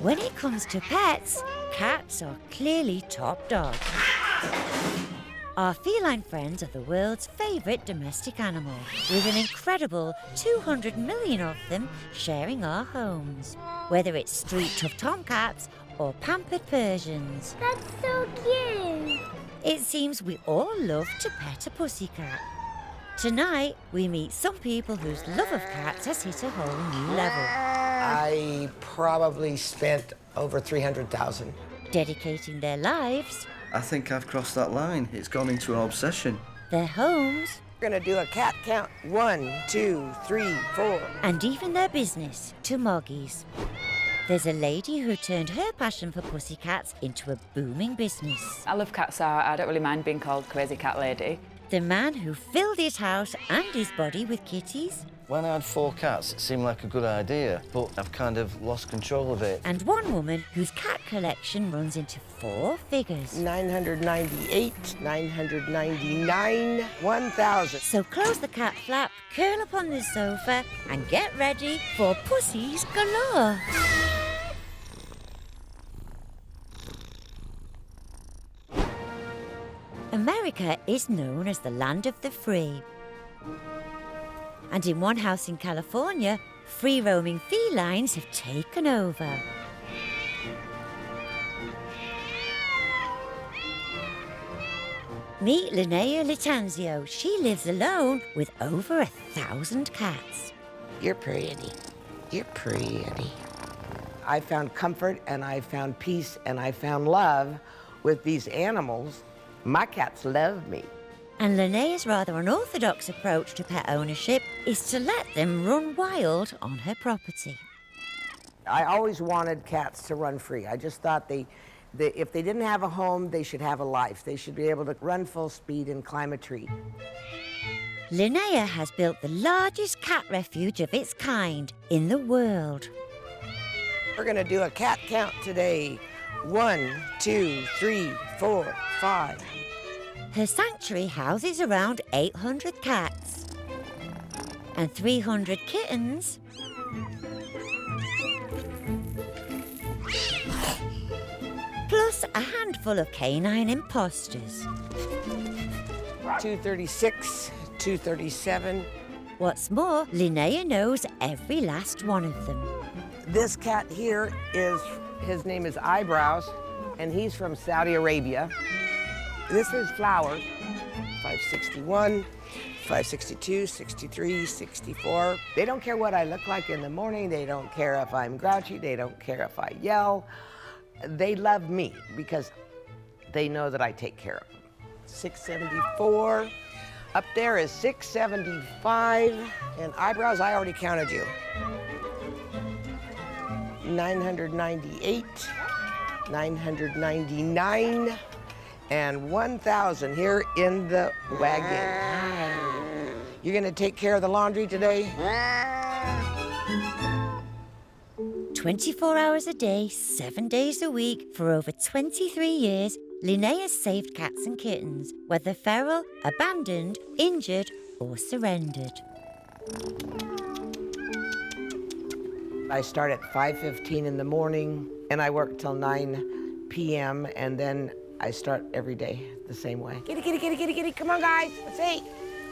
When it comes to pets, cats are clearly top dog. Our feline friends are the world's favourite domestic animal, with an incredible 200 million of them sharing our homes. Whether it's street-tough tomcats or pampered Persians. That's so cute! It seems we all love to pet a pussycat. Tonight, we meet some people whose love of cats has hit a whole new level. I probably spent over $300,000. Dedicating their lives, I think I've crossed that line. It's gone into an obsession. their homes, We're gonna do a cat count. 1, 2, 3, 4. and even their business to Moggies. There's a lady who turned her passion for pussycats into a booming business. I love cats, so I don't really mind being called Crazy Cat Lady. The man who filled his house and his body with kitties, When I had 4 cats, it seemed like a good idea, but I've kind of lost control of it. and one woman whose cat collection runs into 4 figures. 998, 999, 1,000. So close the cat flap, curl up on the sofa, and get ready for pussies galore. America is known as the land of the free. And in one house in California, free-roaming felines have taken over. Meet Linnea Lattanzio. She lives alone with over 1,000 cats. You're pretty. You're pretty. I found comfort and I found peace and I found love with these animals. My cats love me. And Linnea's rather unorthodox approach to pet ownership is to let them run wild on her property. I always wanted cats to run free. I just thought if they didn't have a home, they should have a life. They should be able to run full speed and climb a tree. Linnea has built the largest cat refuge of its kind in the world. We're gonna do a cat count today. 1, 2, 3, 4, 5. Her sanctuary houses around 800 cats and 300 kittens, plus a handful of canine imposters. 236, 237. What's more, Linnea knows every last one of them. This cat here his name is Eyebrows, and he's from Saudi Arabia. This is Flowers, 561, 562, 63, 64. They don't care what I look like in the morning. They don't care if I'm grouchy. They don't care if I yell. They love me because they know that I take care of them. 674. Up there is 675. And Eyebrows, I already counted you. 998, 999, and 1,000 here in the wagon. You're gonna take care of the laundry today? 24 hours a day, 7 days a week, for over 23 years, Linnea's saved cats and kittens, whether feral, abandoned, injured, or surrendered. I start at 5:15 in the morning, and I work till 9 p.m., and then I start every day the same way. Kitty, kitty, kitty, kitty, kitty. Come on, guys. Let's eat.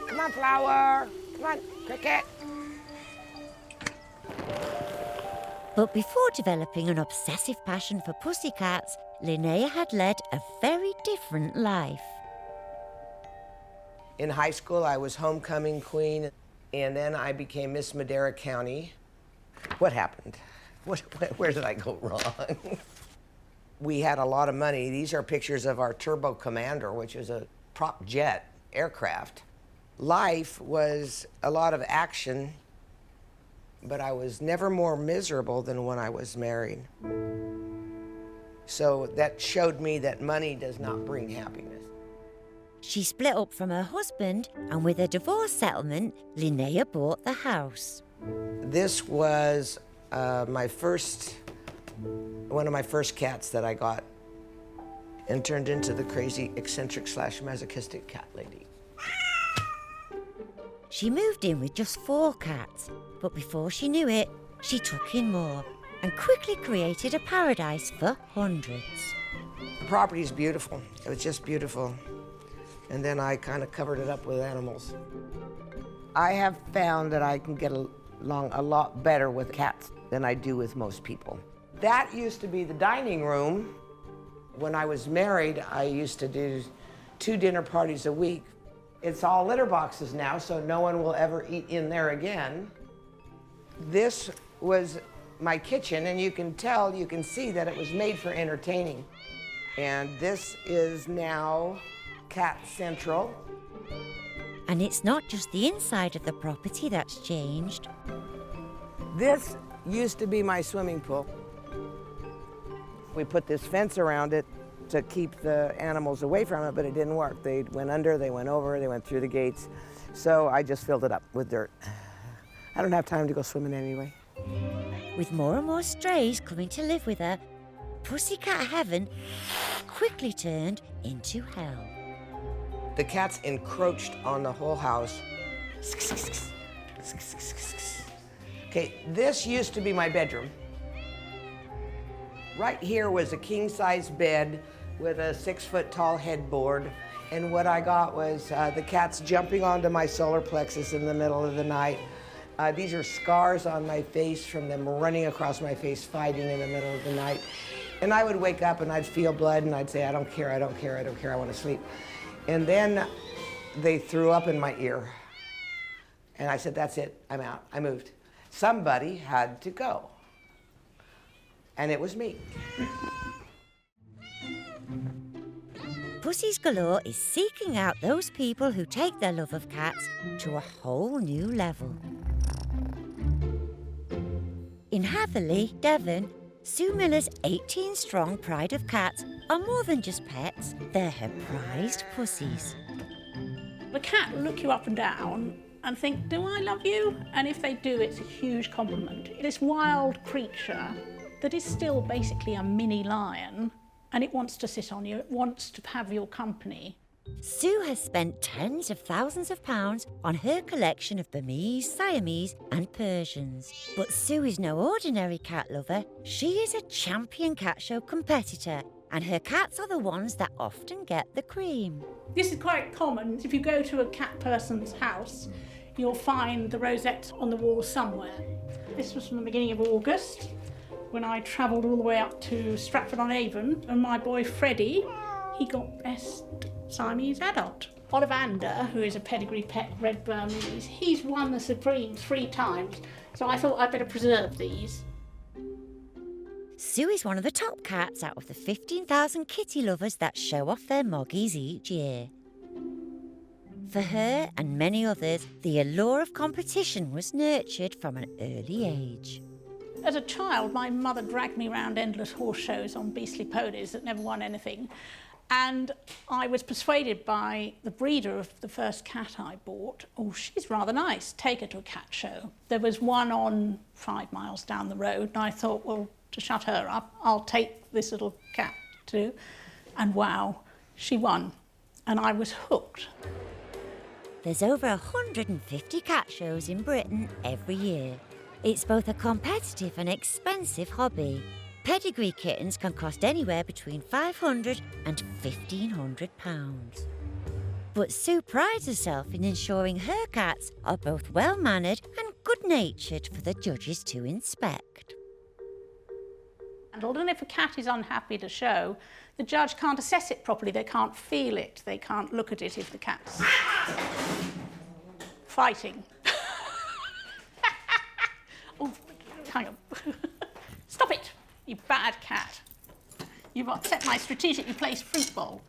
Come on, Flower. Come on, Cricket. But before developing an obsessive passion for pussycats, Linnea had led a very different life. In high school, I was homecoming queen, and then I became Miss Madera County. What happened? Where did I go wrong? We had a lot of money. These are pictures of our Turbo Commander, which is a prop jet aircraft. Life was a lot of action, but I was never more miserable than when I was married. So that showed me that money does not bring happiness. She split up from her husband, and with a divorce settlement, Linnea bought the house. This was one of my first cats that I got and turned into the crazy eccentric / masochistic cat lady. She moved in with just 4 cats, but before she knew it, she took in more. and quickly created a paradise for hundreds. The property's beautiful. It was just beautiful. And then I kind of covered it up with animals. I have found that I can get along a lot better with cats than I do with most people. That used to be the dining room. When I was married, I used to do 2 dinner parties a week. It's all litter boxes now, so no one will ever eat in there again. This was my kitchen, and you can see that it was made for entertaining. And this is now Cat Central. And it's not just the inside of the property that's changed. This used to be my swimming pool. We put this fence around it to keep the animals away from it, but it didn't work. They went under, they went over, they went through the gates. So I just filled it up with dirt. I don't have time to go swimming anyway. With more and more strays coming to live with her, Pussycat Heaven quickly turned into hell. The cats encroached on the whole house. Okay, this used to be my bedroom. Right here was a king-size bed with a 6-foot-tall headboard. And what I got was the cats jumping onto my solar plexus in the middle of the night. These are scars on my face from them running across my face, fighting in the middle of the night. And I would wake up and I'd feel blood and I'd say, I don't care, I don't care, I don't care, I want to sleep. And then they threw up in my ear. And I said, that's it, I'm out, I moved. Somebody had to go. And it was me. Pussies Galore is seeking out those people who take their love of cats to a whole new level. In Hatherley, Devon, Sue Miller's 18-strong pride of cats are more than just pets, they're her prized pussies. The cat will look you up and down and think, do I love you? And if they do, it's a huge compliment. This wild creature that is still basically a mini lion, and it wants to sit on you, it wants to have your company. Sue has spent tens of thousands of pounds on her collection of Burmese, Siamese and Persians. But Sue is no ordinary cat lover. She is a champion cat show competitor, and her cats are the ones that often get the cream. This is quite common. If you go to a cat person's house, you'll find the rosette on the wall somewhere. This was from the beginning of August, when I travelled all the way up to Stratford-on-Avon, and my boy Freddie, he got best Siamese adult. Ollivander, who is a pedigree pet red Burmese, he's won the Supreme 3 times, so I thought I'd better preserve these. Sue is one of the top cats out of the 15,000 kitty lovers that show off their moggies each year. For her and many others, the allure of competition was nurtured from an early age. As a child, my mother dragged me around endless horse shows on beastly ponies that never won anything. And I was persuaded by the breeder of the first cat I bought, oh, she's rather nice, take her to a cat show. There was one on 5 miles down the road, and I thought, well, to shut her up, I'll take this little cat too. And wow, she won, and I was hooked. There's over 150 cat shows in Britain every year. It's both a competitive and expensive hobby. Pedigree kittens can cost anywhere between £500 and £1,500. But Sue prides herself in ensuring her cats are both well-mannered and good-natured for the judges to inspect. And if a cat is unhappy at a show, the judge can't assess it properly, they can't feel it, they can't look at it if the cat's fighting. Oh, hang on. Stop it, you bad cat. You've upset my strategically placed fruit bowl.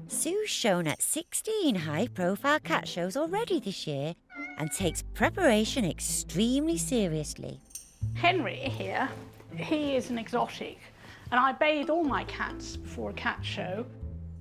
Sue's shown at 16 high-profile cat shows already this year and takes preparation extremely seriously. Henry here, he is an exotic, and I bathe all my cats before a cat show.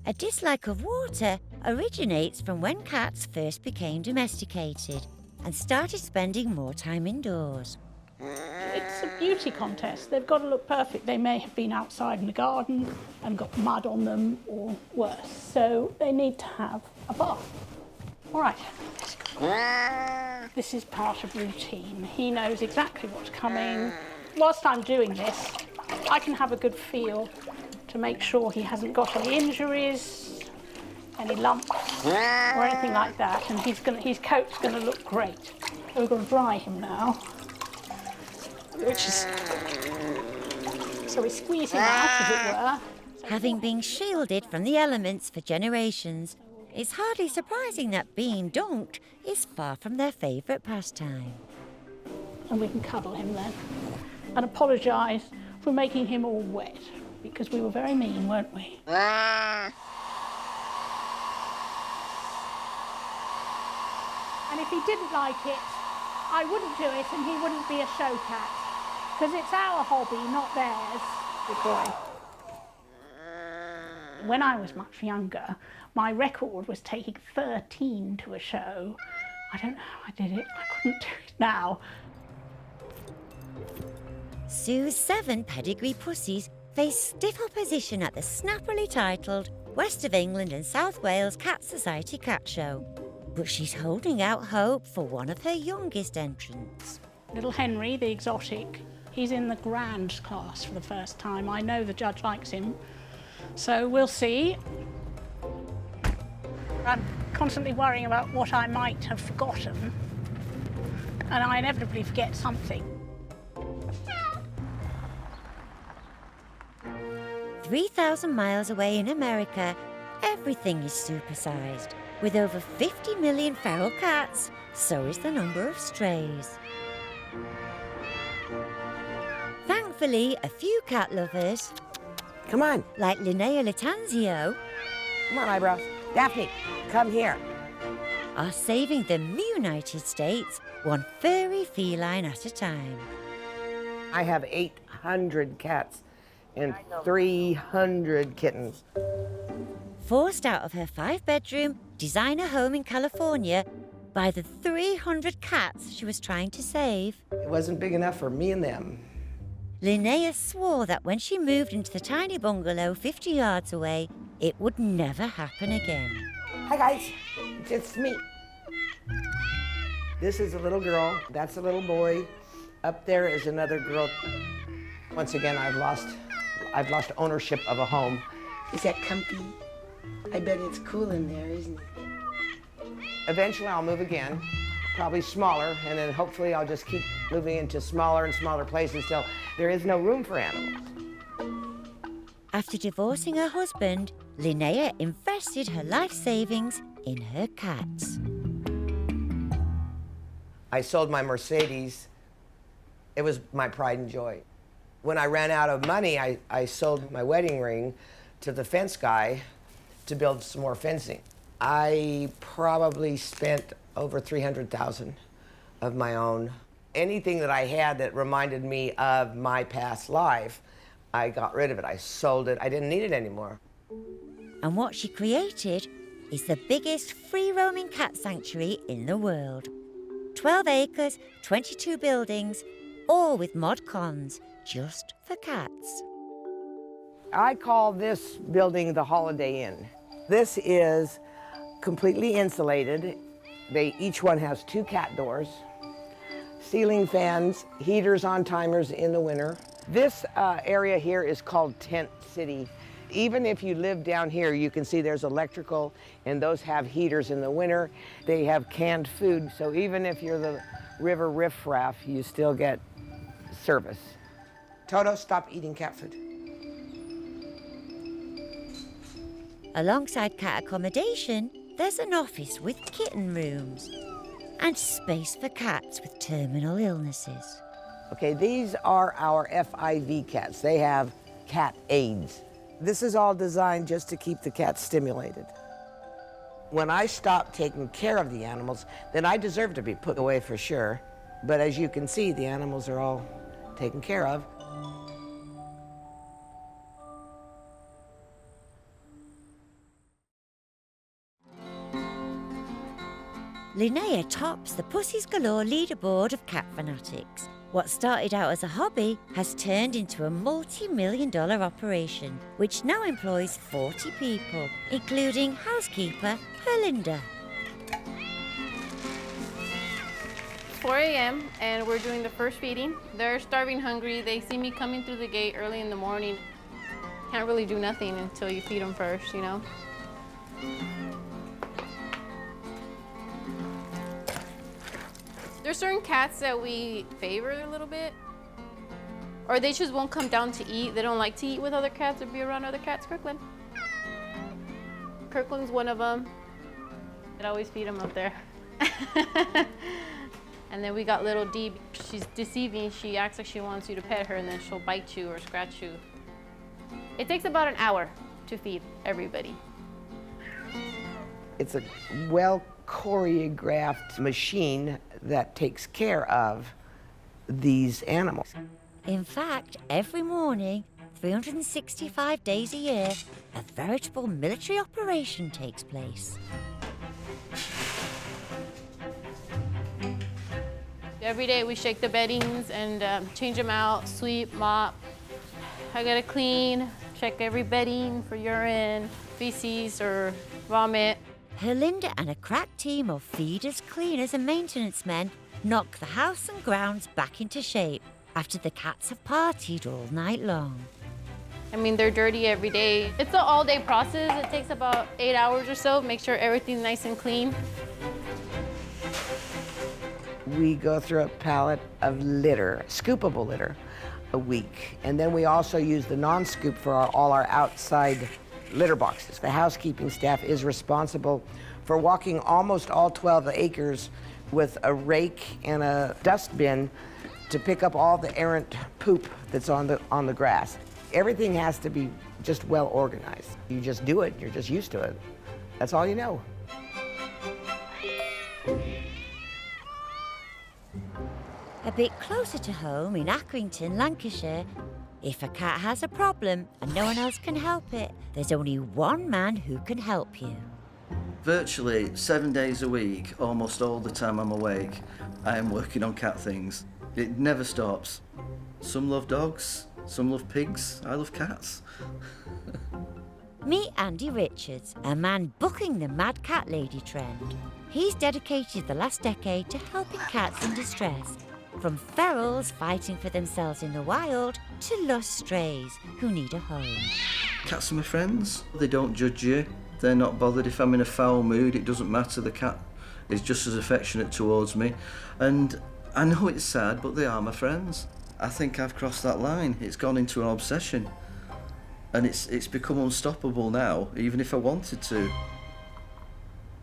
A dislike of water originates from when cats first became domesticated and started spending more time indoors. It's a beauty contest. They've got to look perfect. They may have been outside in the garden and got mud on them or worse, so they need to have a bath. All right, let's go. This is part of routine. He knows exactly what's coming. Whilst I'm doing this, I can have a good feel to make sure he hasn't got any injuries, any lumps, or anything like that, and his coat's going to look great. So we're going to dry him now. So we squeeze him out, as it were. Having been shielded from the elements for generations, it's hardly surprising that being dunked is far from their favourite pastime. And we can cuddle him then. And apologise for making him all wet, because we were very mean, weren't we? And if he didn't like it, I wouldn't do it and he wouldn't be a show cat. Because it's our hobby, not theirs. Good boy. When I was much younger, my record was taking 13 to a show. I don't know how I did it. I couldn't do it now. Sue's 7 pedigree pussies face stiff opposition at the snappily titled West of England and South Wales Cat Society Cat Show. But she's holding out hope for one of her youngest entrants. Little Henry, the exotic, he's in the grand class for the first time. I know the judge likes him, so we'll see. I'm constantly worrying about what I might have forgotten, and I inevitably forget something. 3,000 miles away in America, everything is supersized. With over 50 million feral cats, so is the number of strays. Thankfully, a few cat lovers, Come on. like Linnea Lattanzio, Come on, Eyebrows. Daphne, come here. are saving the United States one furry feline at a time. I have 800 cats and 300 kittens. Forced out of her 5-bedroom designer home in California by the 300 cats she was trying to save, It wasn't big enough for me and them. Linnea swore that when she moved into the tiny bungalow 50 yards away, it would never happen again. Hi, guys. It's me. This is a little girl. That's a little boy. Up there is another girl. Once again, I've lost ownership of a home. Is that comfy? I bet it's cool in there, isn't it? Eventually, I'll move again, probably smaller, and then hopefully I'll just keep moving into smaller and smaller places till there is no room for animals. After divorcing her husband, Linnea invested her life savings in her cats. I sold my Mercedes. It was my pride and joy. When I ran out of money, I sold my wedding ring to the fence guy to build some more fencing. I probably spent over $300,000 of my own. Anything that I had that reminded me of my past life, I got rid of it. I sold it. I didn't need it anymore. And what she created is the biggest free-roaming cat sanctuary in the world. 12 acres, 22 buildings, all with mod cons, just for cats. I call this building the Holiday Inn. This is completely insulated. Each one has 2 cat doors, ceiling fans, heaters on timers in the winter. This area here is called Tent City. Even if you live down here, you can see there's electrical, and those have heaters in the winter. They have canned food, so even if you're the river riffraff, you still get service. Toto, stop eating cat food. Alongside cat accommodation, there's an office with kitten rooms and space for cats with terminal illnesses. Okay, these are our FIV cats. They have cat AIDS. This is all designed just to keep the cats stimulated. When I stop taking care of the animals, then I deserve to be put away for sure. But as you can see, the animals are all taken care of. Linnea tops the Pussies Galore leaderboard of cat fanatics. What started out as a hobby has turned into a multi-million-dollar operation, which now employs 40 people, including housekeeper Herlinda. 4 a.m. and we're doing the first feeding. They're starving hungry. They see me coming through the gate early in the morning. Can't really do nothing until you feed them first, you know? There's certain cats that we favor a little bit, or they just won't come down to eat. They don't like to eat with other cats or be around other cats. Kirkland's one of them. I'd always feed him up there. And then we got little Dee. She's deceiving. She acts like she wants you to pet her, and then she'll bite you or scratch you. It takes about an hour to feed everybody. It's a well choreographed machine that takes care of these animals. In fact, every morning, 365 days a year, a veritable military operation takes place. Every day we shake the beddings and change them out, sweep, mop. I gotta clean, check every bedding for urine, feces, or vomit. Herlinda and a crack team of feeders, cleaners and maintenance men knock the house and grounds back into shape after the cats have partied all night long. I mean, they're dirty every day. It's an all-day process. It takes about 8 hours or so, make sure everything's nice and clean. We go through a pallet of litter, scoopable litter, a week. And then we also use the non-scoop for all our outside litter boxes. The housekeeping staff is responsible for walking almost all 12 acres with a rake and a dustbin to pick up all the errant poop that's on the grass. Everything has to be just well organized. You just do it, you're just used to it. That's all you know. A bit closer to home in Accrington, Lancashire, if a cat has a problem and no one else can help it, there's only one man who can help you. Virtually 7 days a week, almost all the time I'm awake, I am working on cat things. It never stops. Some love dogs, some love pigs, I love cats. Meet Andy Richards, a man bucking the mad cat lady trend. He's dedicated the last decade to helping cats in distress, from ferals fighting for themselves in the wild to lost strays who need a home. Cats are my friends. They don't judge you. They're not bothered if I'm in a foul mood. It doesn't matter. The cat is just as affectionate towards me. And I know it's sad, but they are my friends. I think I've crossed that line. It's gone into an obsession. And it's become unstoppable now, even if I wanted to.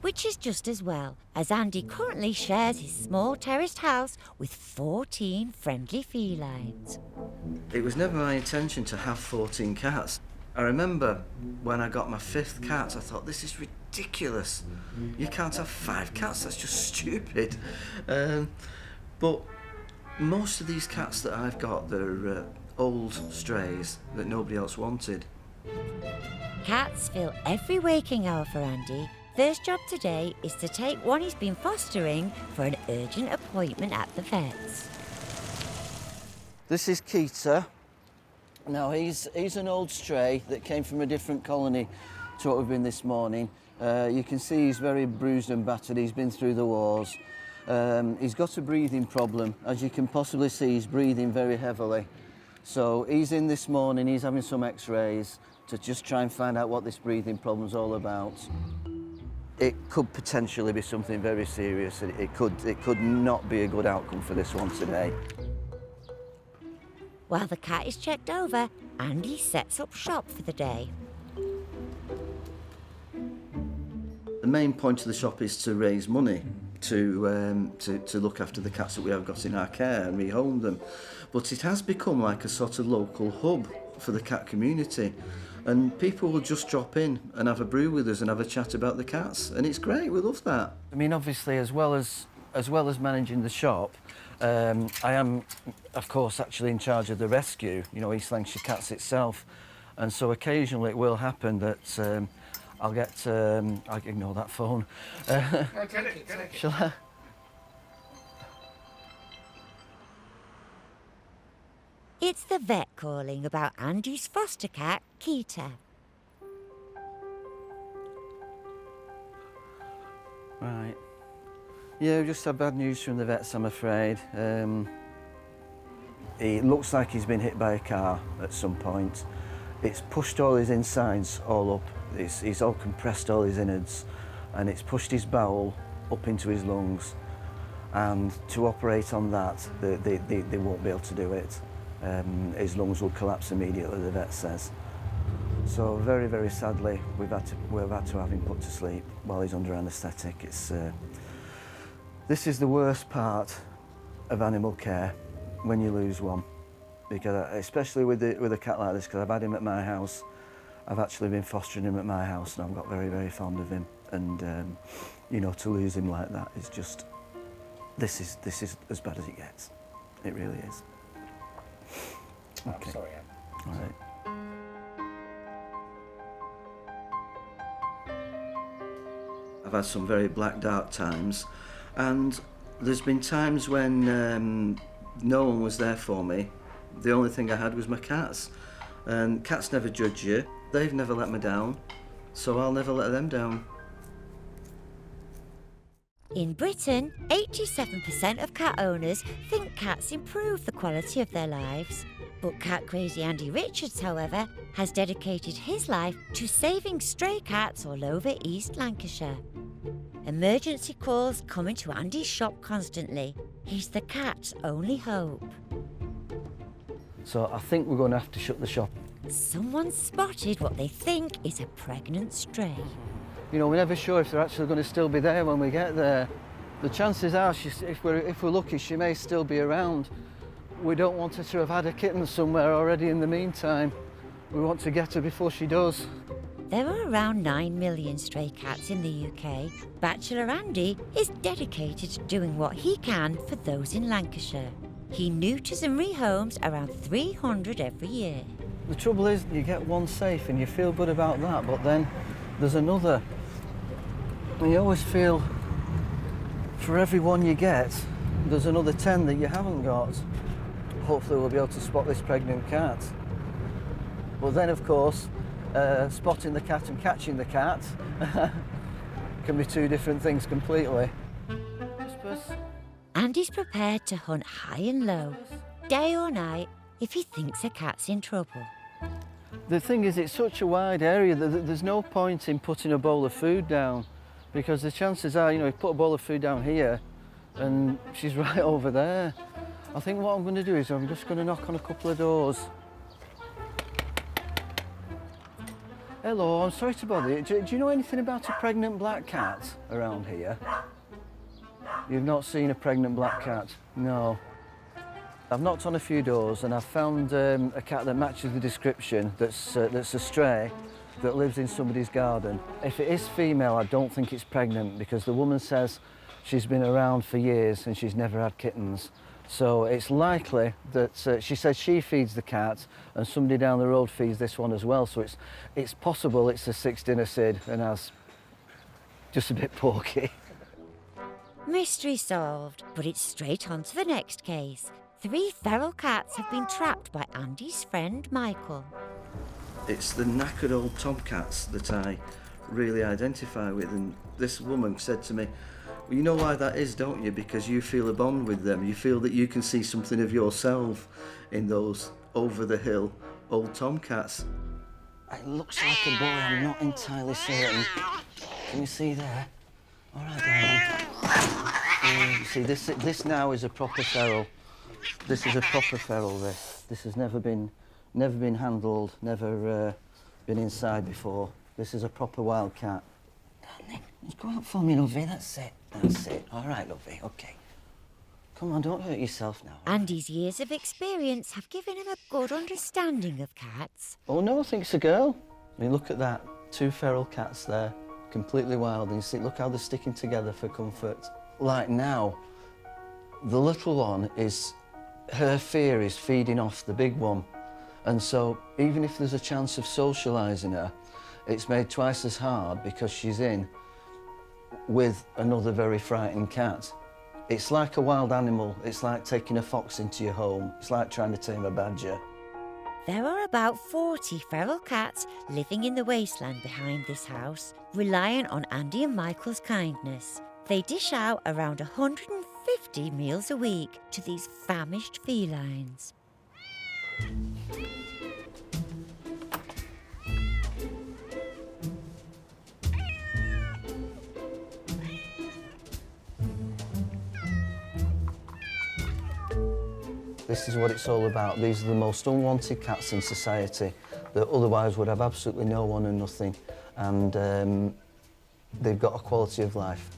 Which is just as well, as Andy currently shares his small terraced house with 14 friendly felines. It was never my intention to have 14 cats. I remember when I got my 5th cat, I thought, this is ridiculous. You can't have 5 cats, that's just stupid. But most of these cats that I've got, they're old strays that nobody else wanted. Cats fill every waking hour for Andy. First job today is to take one he's been fostering for an urgent appointment at the vet's. This is Keita. Now, he's an old stray that came from a different colony to what we've been this morning. You can see he's very bruised and battered. He's been through the wars. He's got a breathing problem. As you can possibly see, he's breathing very heavily. So he's in this morning, he's having some x-rays to just try and find out what this breathing problem's all about. It could potentially be something very serious. It could not be a good outcome for this one today. While the cat is checked over, Andy sets up shop for the day. The main point of the shop is to raise money to look after the cats that we have got in our care and rehome them. But it has become like a sort of local hub for the cat community. And people will just drop in and have a brew with us and have a chat about the cats. And it's great, we love that. I mean, obviously, as well as managing the shop, I am, of course, actually in charge of the rescue, you know, East Lancashire Cats itself. And so occasionally it will happen that I'll ignore that phone. Shall I? It's the vet calling about Andy's foster cat, Keita. Right. Yeah, we just had bad news from the vets, I'm afraid. It looks like he's been hit by a car at some point. It's pushed all his insides all up. It's all compressed all his innards, and it's pushed his bowel up into his lungs. And to operate on that, they won't be able to do it. His lungs will collapse immediately, the vet says. So very, very sadly, we've had to have him put to sleep while he's under anaesthetic. This is the worst part of animal care when you lose one, because especially with a cat like this, because I've had him at my house. I've actually been fostering him at my house, and I've got very, very fond of him. And you know, to lose him like that is just, this is as bad as it gets. It really is. Okay. I'm sorry. All right. I've had some very black, dark times, and there's been times when no one was there for me. The only thing I had was my cats, and cats never judge you. They've never let me down, so I'll never let them down. In Britain, 87% of cat owners think cats improve the quality of their lives. But cat crazy Andy Richards, however, has dedicated his life to saving stray cats all over East Lancashire. Emergency calls come into Andy's shop constantly. He's the cat's only hope. So I think we're going to have to shut the shop. Someone spotted what they think is a pregnant stray. You know, we're never sure if they're actually going to still be there when we get there. The chances are, if we're lucky, she may still be around. We don't want her to have had a kitten somewhere already in the meantime. We want to get her before she does. There are around 9 million stray cats in the UK. Bachelor Andy is dedicated to doing what he can for those in Lancashire. He neuters and rehomes around 300 every year. The trouble is, you get one safe and you feel good about that, but then there's another. And you always feel, for every one you get, there's another 10 that you haven't got. Hopefully we'll be able to spot this pregnant cat. But then, of course, spotting the cat and catching the cat can be two different things completely. Andy's prepared to hunt high and low, day or night, if he thinks a cat's in trouble. The thing is, it's such a wide area that there's no point in putting a bowl of food down, because the chances are, you know, you put a bowl of food down here and she's right over there. I think what I'm going to do is I'm just going to knock on a couple of doors. Hello, I'm sorry to bother you. Do you know anything about a pregnant black cat around here? You've not seen a pregnant black cat? No. I've knocked on a few doors and I've found a cat that matches the description that's a stray that lives in somebody's garden. If it is female, I don't think it's pregnant, because the woman says she's been around for years and she's never had kittens. So it's likely that she says she feeds the cat and somebody down the road feeds this one as well. So it's possible it's a 6 dinner Sid and has just a bit porky. Mystery solved, but it's straight on to the next case. 3 feral cats have been trapped by Andy's friend Michael. It's the knackered old tomcats that I really identify with, and this woman said to me, well, you know why that is, don't you? Because you feel a bond with them. You feel that you can see something of yourself in those over-the-hill old tomcats. It looks like a boy, I'm not entirely certain. Can you see there? All right, darling. See, this now is a proper feral. This is a proper feral, this. This has never been handled, never been inside before. This is a proper wild cat. Darling, just go out for me, lovey. That's it. That's it. All right, lovey. Okay. Come on, don't hurt yourself now. Andy's years of experience have given him a good understanding of cats. Oh no, I think it's a girl. I mean, look at that. 2 feral cats there, completely wild. And you see, look how they're sticking together for comfort. Like now, the little one her fear is feeding off the big one. And so, even if there's a chance of socialising her, it's made twice as hard because she's in with another very frightened cat. It's like a wild animal. It's like taking a fox into your home. It's like trying to tame a badger. There are about 40 feral cats living in the wasteland behind this house, reliant on Andy and Michael's kindness. they dish out around 150 meals a week to these famished felines. This is what it's all about. These are the most unwanted cats in society that otherwise would have absolutely no one and nothing. And they've got a quality of life.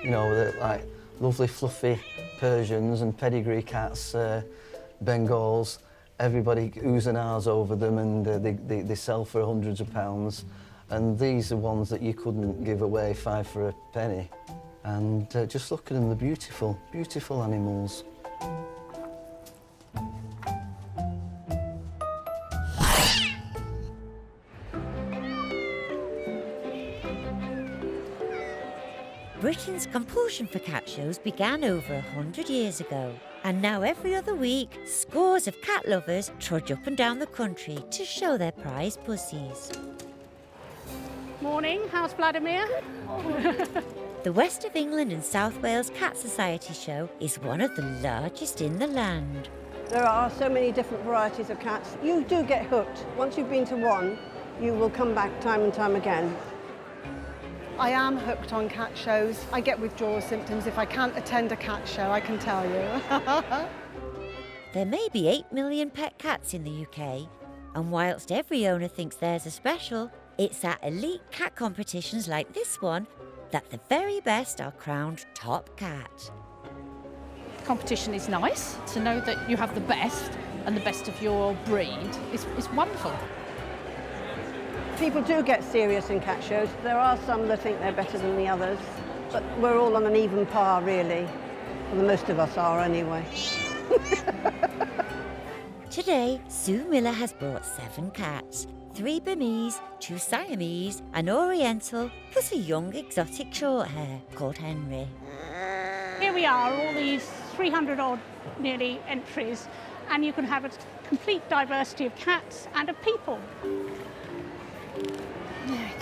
You know, they're like lovely fluffy Persians and pedigree cats, Bengals. Everybody oohs and ahs over them, and they sell for hundreds of pounds. And these are ones that you couldn't give away 5 for a penny. And just look at them, they're beautiful, beautiful animals. Britain's compulsion for cat shows began over 100 years ago, and now every other week, scores of cat lovers trudge up and down the country to show their prized pussies. Morning, how's Vladimir? The West of England and South Wales Cat Society show is one of the largest in the land. There are so many different varieties of cats. You do get hooked. Once you've been to one, you will come back time and time again. I am hooked on cat shows. I get withdrawal symptoms if I can't attend a cat show, I can tell you. There may be 8 million pet cats in the UK, and whilst every owner thinks theirs are special, it's at elite cat competitions like this one that the very best are crowned top cat. Competition is nice. To know that you have the best and the best of your breed is wonderful. People do get serious in cat shows. There are some that think they're better than the others, but we're all on an even par, really. Well, most of us are, anyway. Today, Sue Miller has brought 7 cats, 3 Burmese, 2 Siamese, an Oriental, plus a young exotic short hair called Henry. Here we are, all these 300 odd nearly entries, and you can have a complete diversity of cats and of people. There we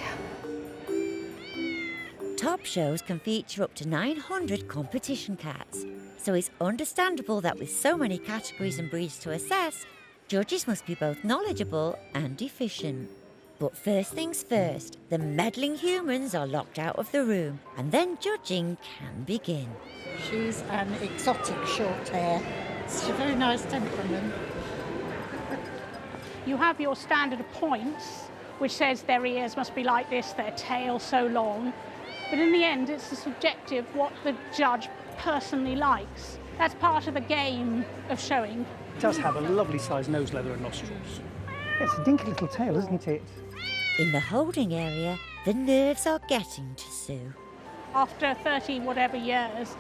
go. Top shows can feature up to 900 competition cats, so it's understandable that with so many categories and breeds to assess, judges must be both knowledgeable and efficient. But first things first, the meddling humans are locked out of the room, and then judging can begin. She's an exotic short hair. She's a very nice temperament. You have your standard of points, which says their ears must be like this, their tail so long. But in the end, it's the subjective what the judge personally likes. That's part of the game of showing. It does have a lovely sized nose leather and nostrils. It's a dinky little tail, isn't it? In the holding area, the nerves are getting to Sue. After 30 whatever years,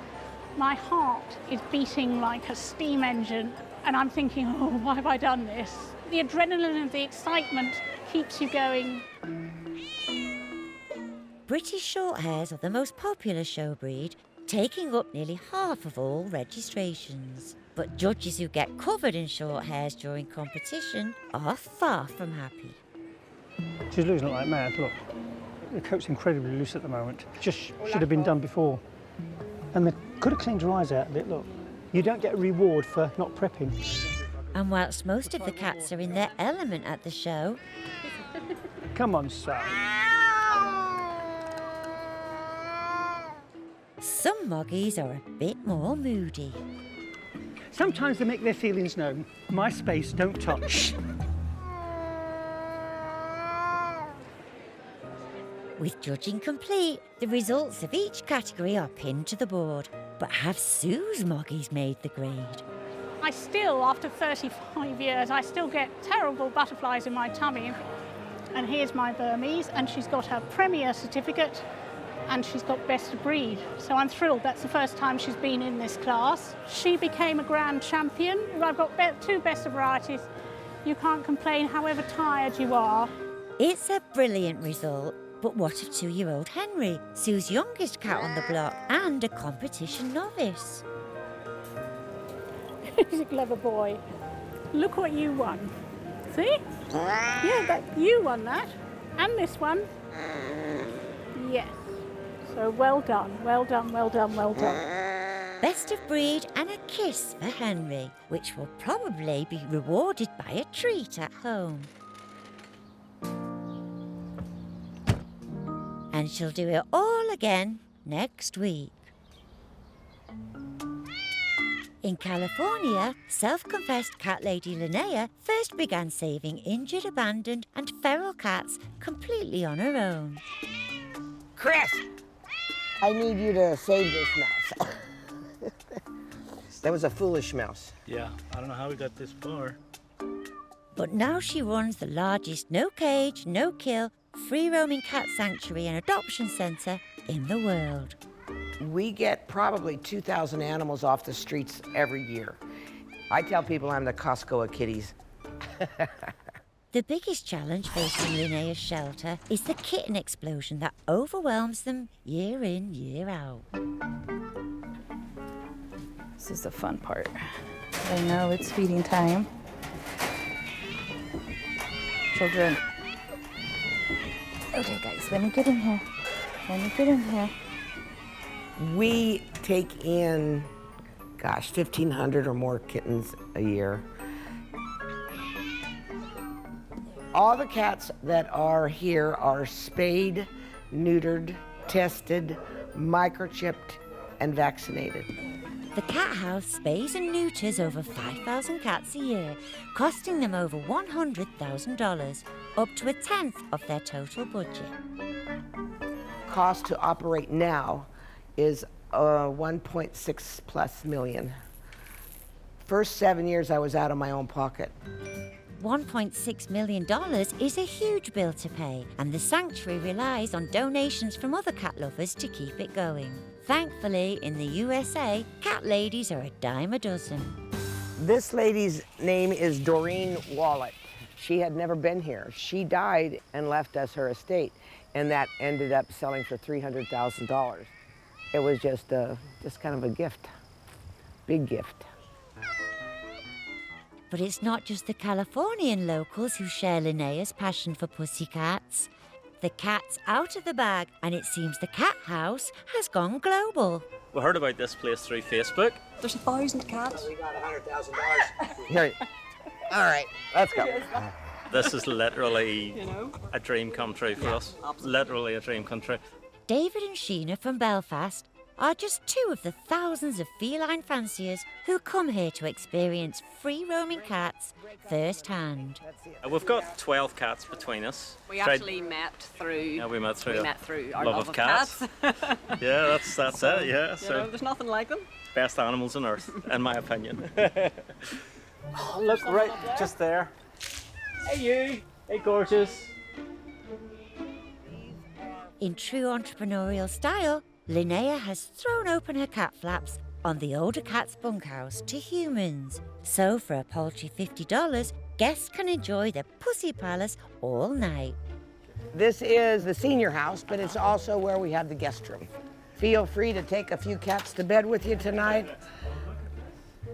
my heart is beating like a steam engine, and I'm thinking, oh, why have I done this? The adrenaline and the excitement keeps you going. British Shorthairs are the most popular show breed, taking up nearly half of all registrations. But judges who get covered in short hairs during competition are far from happy. She's losing it like mad, look. The coat's incredibly loose at the moment. Just should have been done before. And they could have cleaned her eyes out a bit, look. You don't get a reward for not prepping. And whilst most of the cats are in their element at the show... Come on, son. Some moggies are a bit more moody. Sometimes they make their feelings known. My space, don't touch. With judging complete, the results of each category are pinned to the board. But have Sue's moggies made the grade? I still, after 35 years, I still get terrible butterflies in my tummy. And here's my Burmese, and she's got her Premier certificate, and she's got best of breed. So I'm thrilled. That's the first time she's been in this class. She became a grand champion. I've got 2 best of varieties. You can't complain however tired you are. It's a brilliant result. But what of 2-year-old Henry, Sue's youngest cat on the block, and a competition novice? He's a clever boy. Look what you won. See? Yeah, you won that. And this one. Yes. So well done, well done, well done, well done. Best of breed and a kiss for Henry, which will probably be rewarded by a treat at home. And she'll do it all again next week. In California, self-confessed cat lady Linnea first began saving injured, abandoned and feral cats completely on her own. Chris, I need you to save this mouse. That was a foolish mouse. Yeah, I don't know how we got this far. But now she runs the largest no-cage, no-kill, free-roaming cat sanctuary and adoption centre in the world. We get probably 2,000 animals off the streets every year. I tell people I'm the Costco of kitties. The biggest challenge facing Linnea's shelter is the kitten explosion that overwhelms them year in, year out. This is the fun part. I know it's feeding time. Children. Okay, guys, let me get in here. Let me get in here. We take in, 1,500 or more kittens a year. All the cats that are here are spayed, neutered, tested, microchipped, and vaccinated. The cat house spays and neuters over 5,000 cats a year, costing them over $100,000, up to a tenth of their total budget. Cost to operate now is 1.6+ million. First 7 years I was out of my own pocket. $1.6 million is a huge bill to pay, and the sanctuary relies on donations from other cat lovers to keep it going. Thankfully, in the USA, cat ladies are a dime a dozen. This lady's name is Doreen Wallet. She had never been here. She died and left us her estate, and that ended up selling for $300,000. It was just kind of a gift, big gift. But it's not just the Californian locals who share Linnea's passion for pussycats. The cat's out of the bag, and it seems the cat house has gone global. We heard about this place through Facebook. There's 1,000 cats. We got $100,000. Here. All right, let's go. This is literally a dream come true for us. Literally a dream come true. David and Sheena from Belfast are just two of the thousands of feline fanciers who come here to experience free-roaming cats firsthand. We've got 12 cats between us. We actually met through. Yeah, we met through our love of cats. Yeah, that's it. Yeah, so there's nothing like them. Best animals on earth, in my opinion. Oh, look right, just there. Hey you. Hey gorgeous. In true entrepreneurial style, Linnea has thrown open her cat flaps on the older cat's bunkhouse to humans. So for a paltry $50, guests can enjoy the Pussy Palace all night. This is the senior house, but it's also where we have the guest room. Feel free to take a few cats to bed with you tonight.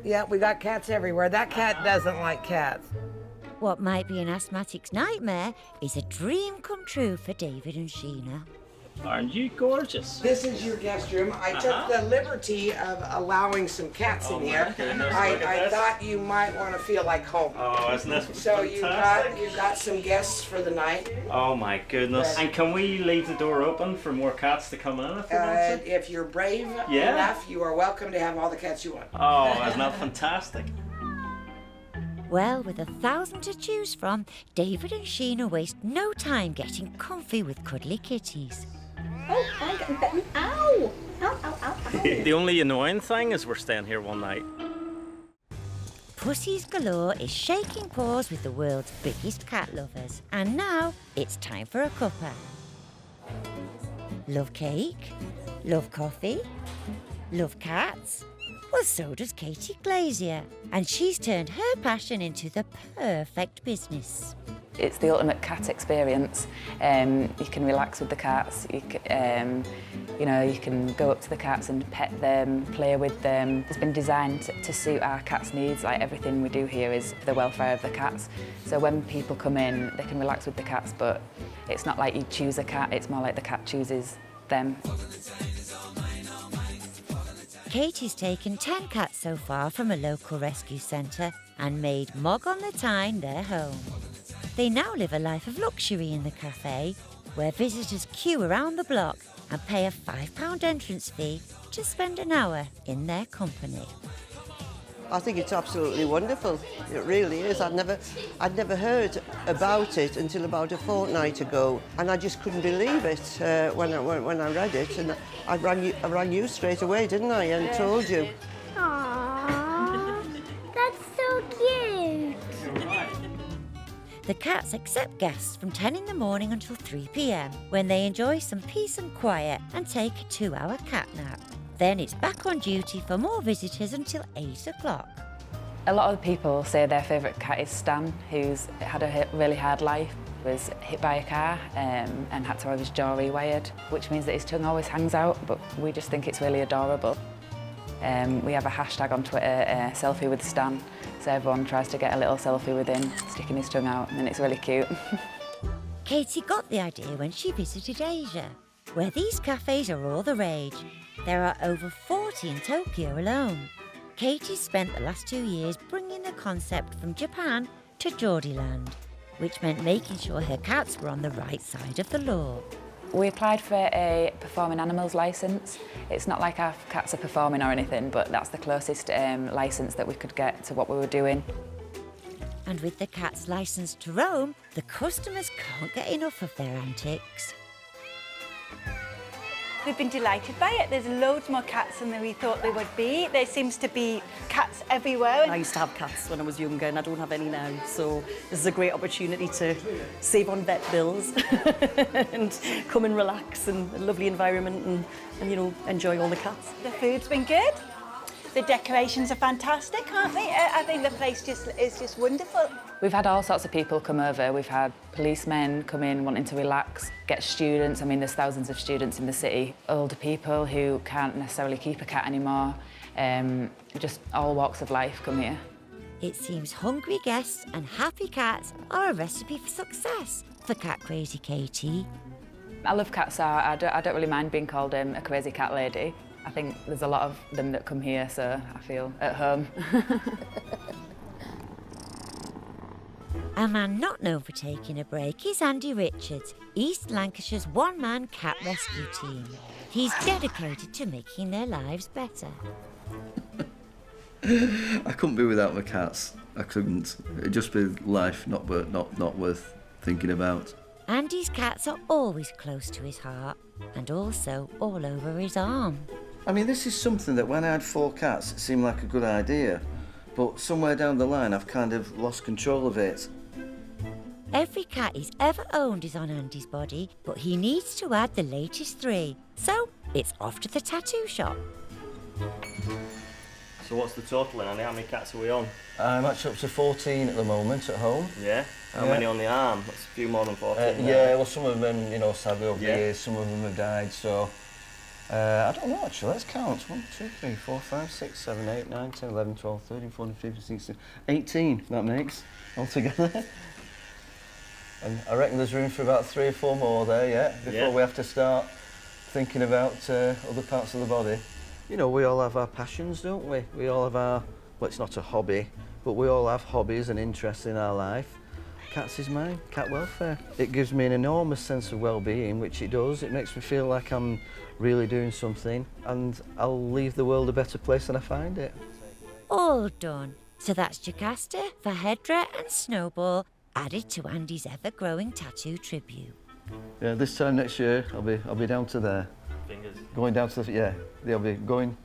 Yeah, we got cats everywhere. That cat doesn't like cats. What might be an asthmatic's nightmare is a dream come true for David and Sheena. Aren't you gorgeous? This is your guest room. I took the liberty of allowing some cats in here. Goodness, I thought you might want to feel like home. Oh, isn't this So fantastic? you got some guests for the night. Oh my goodness. And can we leave the door open for more cats to come in if they want to? If you're brave enough, you are welcome to have all the cats you want. Oh, isn't that fantastic? Well, with 1,000 to choose from, David and Sheena waste no time getting comfy with cuddly kitties. Oh, I'm getting bitten. Ow! Ow, ow, ow, ow. The only annoying thing is we're staying here one night. Pussies Galore is shaking paws with the world's biggest cat lovers. And now it's time for a cuppa. Love cake? Love coffee? Love cats? Well, so does Katie Glazier. And she's turned her passion into the perfect business. It's the ultimate cat experience. You can relax with the cats. You can go up to the cats and pet them, play with them. It's been designed to suit our cats' needs. Like everything we do here is for the welfare of the cats. So when people come in, they can relax with the cats, but it's not like you choose a cat. It's more like the cat chooses them. Katie's taken 10 cats so far from a local rescue centre and made Mog on the Tyne their home. They now live a life of luxury in the cafe, where visitors queue around the block and pay a £5 entrance fee to spend an hour in their company. I think it's absolutely wonderful. It really is. I'd never heard about it until about a fortnight ago, and I just couldn't believe it when I read it. And I rang you straight away, didn't I? And told you. Aww, that's so cute. The cats accept guests from 10 in the morning until 3 p.m, when they enjoy some peace and quiet and take a 2-hour cat nap. Then it's back on duty for more visitors until 8 o'clock. A lot of people say their favourite cat is Stan, who's had a really hard life, was hit by a car and had to have his jaw rewired, which means that his tongue always hangs out, but we just think it's really adorable. We have a hashtag on Twitter, selfie with Stan, so everyone tries to get a little selfie with him, sticking his tongue out, and it's really cute. Katie got the idea when she visited Asia, where these cafes are all the rage. There are over 40 in Tokyo alone. Katie spent the last 2 years bringing the concept from Japan to Geordieland, which meant making sure her cats were on the right side of the law. We applied for a performing animals licence. It's not like our cats are performing or anything, but that's the closest licence that we could get to what we were doing. And with the cats licensed to roam, the customers can't get enough of their antics. We've been delighted by it. There's loads more cats than we thought there would be. There seems to be cats everywhere. I used to have cats when I was younger and I don't have any now, so this is a great opportunity to save on vet bills and come and relax in a lovely environment and you know, enjoy all the cats. The food's been good. The decorations are fantastic, aren't they? I think the place is just wonderful. We've had all sorts of people come over. We've had policemen come in wanting to relax, get students. I mean, there's thousands of students in the city. Older people who can't necessarily keep a cat anymore. Just all walks of life come here. It seems hungry guests and happy cats are a recipe for success for cat crazy Katie. I love cats, so I don't really mind being called a crazy cat lady. I think there's a lot of them that come here, so I feel at home. A man not known for taking a break is Andy Richards, East Lancashire's one-man cat rescue team. He's dedicated to making their lives better. I couldn't be without my cats. I couldn't. It'd just be life not worth thinking about. Andy's cats are always close to his heart and also all over his arm. I mean, this is something that when I had 4 cats, it seemed like a good idea. But somewhere down the line, I've kind of lost control of it. Every cat he's ever owned is on Andy's body, but he needs to add the latest 3. So it's off to the tattoo shop. So what's the total then, Andy? How many cats are we on? I'm actually up to 14 at the moment at home. Yeah? How many on the arm? That's a few more than 14. Yeah, well, some of them, you know, sadly over the years, some of them have died, so... I don't know actually, let's count. 1, 2, 3, 4, 5, 6, 7, 8, 9, 10, 11, 12, 13, 14, 15, 16, 18 that makes altogether. And I reckon there's room for about 3 or 4 more there, before we have to start thinking about other parts of the body. You know, we all have our passions, don't we? We all have our, well, it's not a hobby, but we all have hobbies and interests in our life. Cats is mine, cat welfare. It gives me an enormous sense of well-being, which it does. It makes me feel like I'm really doing something, and I'll leave the world a better place than I find it. All done. So that's Jocasta, Vahedra and Snowball added to Andy's ever-growing tattoo tribute. Yeah, this time next year I'll be down to there. Fingers. Going down to the, they'll be going,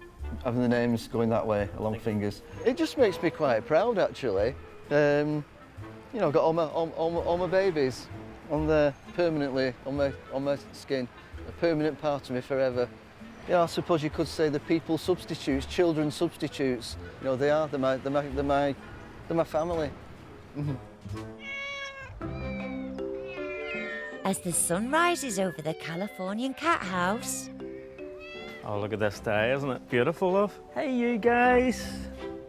having the names going that way along fingers. It just makes me quite proud actually. You know, I've got all my babies on there permanently on my skin, a permanent part of me forever. Yeah, I suppose you could say the people substitutes, children substitutes. You know, they're my family. As the sun rises over the Californian cat house. Oh, look at this day, isn't it beautiful, love? Hey, you guys.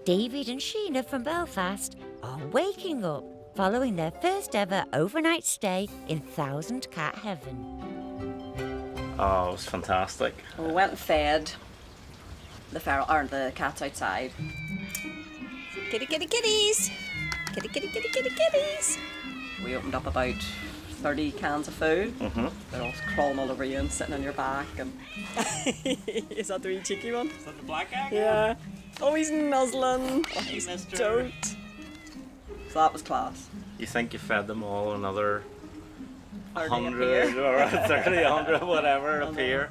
David and Sheena from Belfast are waking up following their first ever overnight stay in 1000 Cat Heaven. Oh, it was fantastic. We went and fed the the cats outside. Kitty, kitty, kitties! Kitty, kitty, kitty, kitty, kitties! We opened up about 30 cans of food. They're all crawling all over you and sitting on your back. And is that the wee cheeky one? Is that the black guy? Yeah. Oh, he's nuzzling. Oh, he's dote. So that was class. You think you fed them all another 100 or 30, 100, whatever, up here.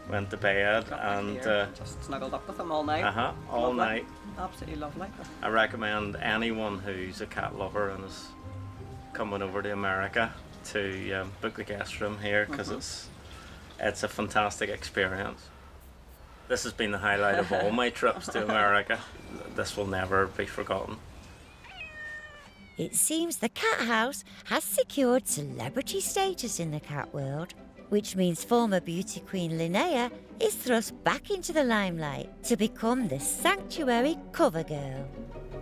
Went to bed and just snuggled up with them all night. All Lovely. night. Absolutely lovely. I recommend anyone who's a cat lover and is coming over to America to book the guest room here, because it's a fantastic experience. This has been the highlight of all my trips to America. This will never be forgotten. It seems the cat house has secured celebrity status in the cat world, which means former beauty queen Linnea is thrust back into the limelight to become the sanctuary cover girl.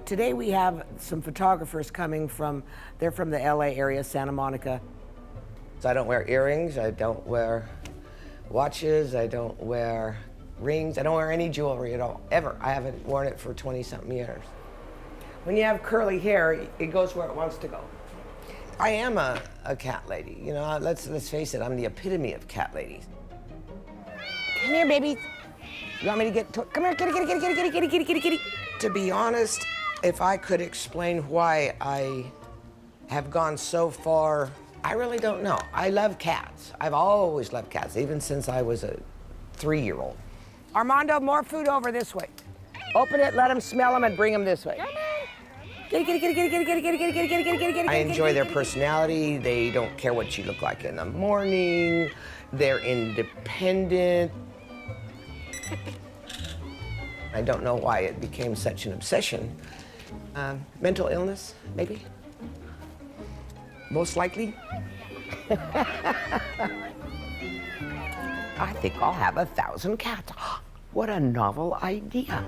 Today we have some photographers coming from, they're from the LA area, Santa Monica. So I don't wear earrings, I don't wear watches, I don't wear rings, I don't wear any jewelry at all, ever. I haven't worn it for 20-something years. When you have curly hair, it goes where it wants to go. I am a cat lady, you know, let's face it, I'm the epitome of cat ladies. Come here, babies. You want me to get, come here, kitty, kitty, kitty, kitty, kitty, kitty, kitty, kitty, kitty. To be honest, if I could explain why I have gone so far, I really don't know. I love cats. I've always loved cats, even since I was a 3-year-old. Armando, more food over this way. Open it, let them smell them, and bring them this way. Kitty, kitty, kitty, kitty, kitty, kitty, kitty, kitty, kitty, kitty, kitty, kitty. I enjoy their personality. They don't care what you look like in the morning. They're independent. I don't know why it became such an obsession. Mental illness, maybe? Most likely. I think I'll have 1,000 cats. What a novel idea.